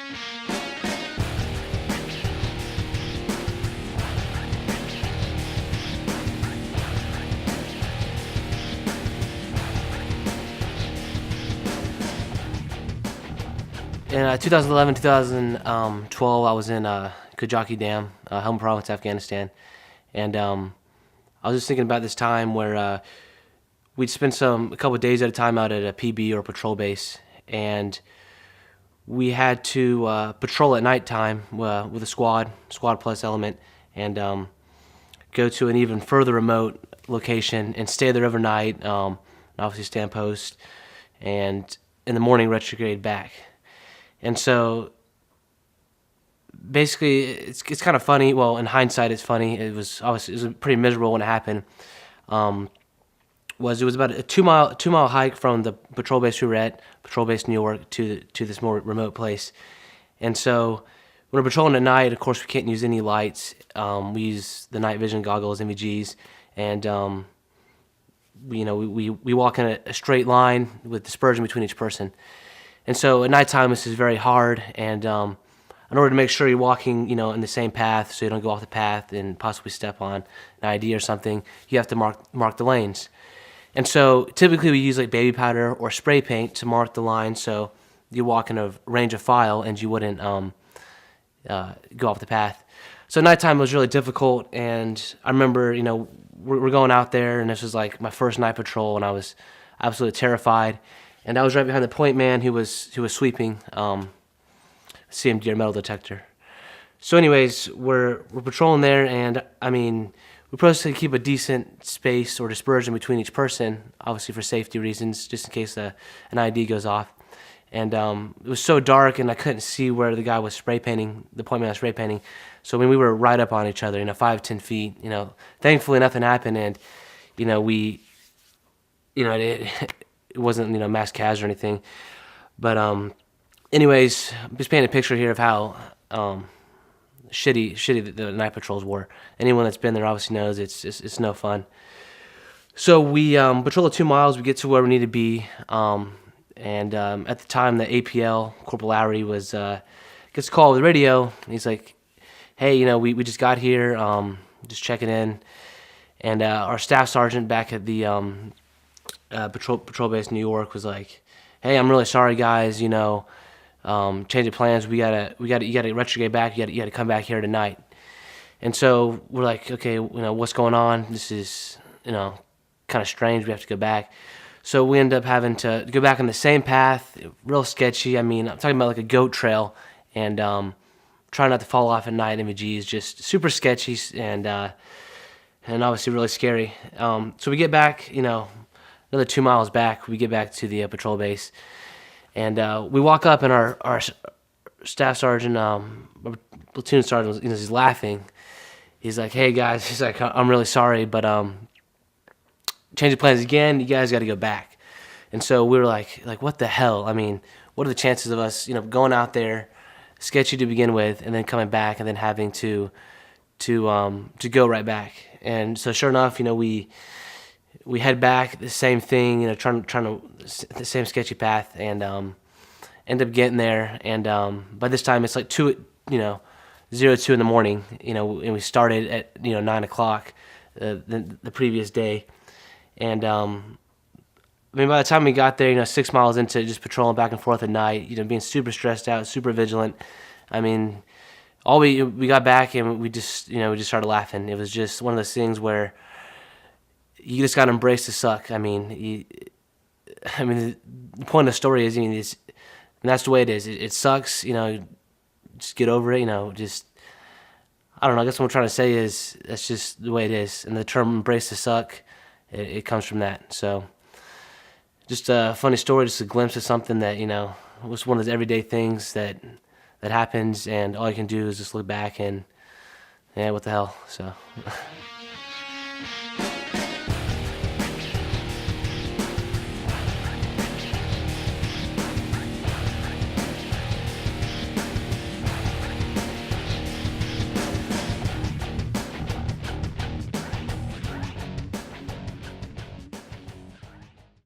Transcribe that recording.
In 2011, 2012, I was in Kajaki Dam, Helmand Province, Afghanistan, and I was just thinking about this time where we'd spend a couple of days at a time out at a PB or patrol base, and we had to patrol at nighttime with a squad plus element, and go to an even further remote location and stay there overnight, and obviously stand post, and in the morning retrograde back. And so basically it's kind of funny. Well, in hindsight, it's funny. It was pretty miserable when it happened. It was about a two mile hike from the patrol base we were at, patrol base New York, to this more remote place. And so when we're patrolling at night, of course we can't use any lights. We use the night vision goggles, NVGs, and we walk in a straight line with dispersion between each person. And so at nighttime, this is very hard, and in order to make sure you're walking, in the same path, so you don't go off the path and possibly step on an ID or something, you have to mark the lanes. And so typically we use like baby powder or spray paint to mark the line, so you walk in a range of file and you wouldn't go off the path. So nighttime was really difficult, and I remember, we're going out there, and this was like my first night patrol, and I was absolutely terrified. And I was right behind the point man who was sweeping CMD or metal detector. So anyways, we're patrolling there, and I mean, we're supposed to keep a decent space or dispersion between each person, obviously for safety reasons, just in case an ID goes off. And it was so dark, and I couldn't see where the guy was spray painting, the point man was spray painting. So when we were right up on each other, 5-10 feet, thankfully nothing happened, and it wasn't mass cas or anything. But anyways, I'm just painting a picture here of how shitty the night patrols were. Anyone that's been there obviously knows it's no fun. So we patrol the 2 miles. We get to where we need to be, and at the time the APL Corporal Lowry gets a call with the radio, and he's like, "Hey, we just got here, just checking in," and our staff sergeant back at the patrol base New York was like, "Hey, I'm really sorry, guys. Change of plans. You gotta retrograde back. You gotta come back here tonight." And so we're like, "Okay, what's going on? This is kind of strange. We have to go back." So we end up having to go back on the same path. Real sketchy. I mean, I'm talking about like a goat trail, and trying not to fall off at night. MVG is just super sketchy and obviously really scary. So we get back, another 2 miles back. We get back to the patrol base, and we walk up, and our staff sergeant, platoon sergeant, he's laughing. He's like, "Hey guys," he's like, "I'm really sorry, but change of plans again. You guys got to go back." And so we were like, what the hell? I mean, what are the chances of us, going out there, sketchy to begin with, and then coming back, and then having to go right back? And so sure enough, we head back, the same thing, trying to the same sketchy path, and end up getting there. And by this time, it's like 2 in the morning, and we started at 9 o'clock the previous day. And by the time we got there, 6 miles into just patrolling back and forth at night, being super stressed out, super vigilant. I mean, we got back, and we just started laughing. It was just one of those things where you just got to embrace the suck. I mean, the point of the story is, and that's the way it is. It sucks, just get over it, just, I don't know, I guess what I'm trying to say is that's just the way it is. And the term embrace the suck, it comes from that. So just a funny story, just a glimpse of something that, was one of those everyday things that happens, and all you can do is just look back and, yeah, what the hell, so.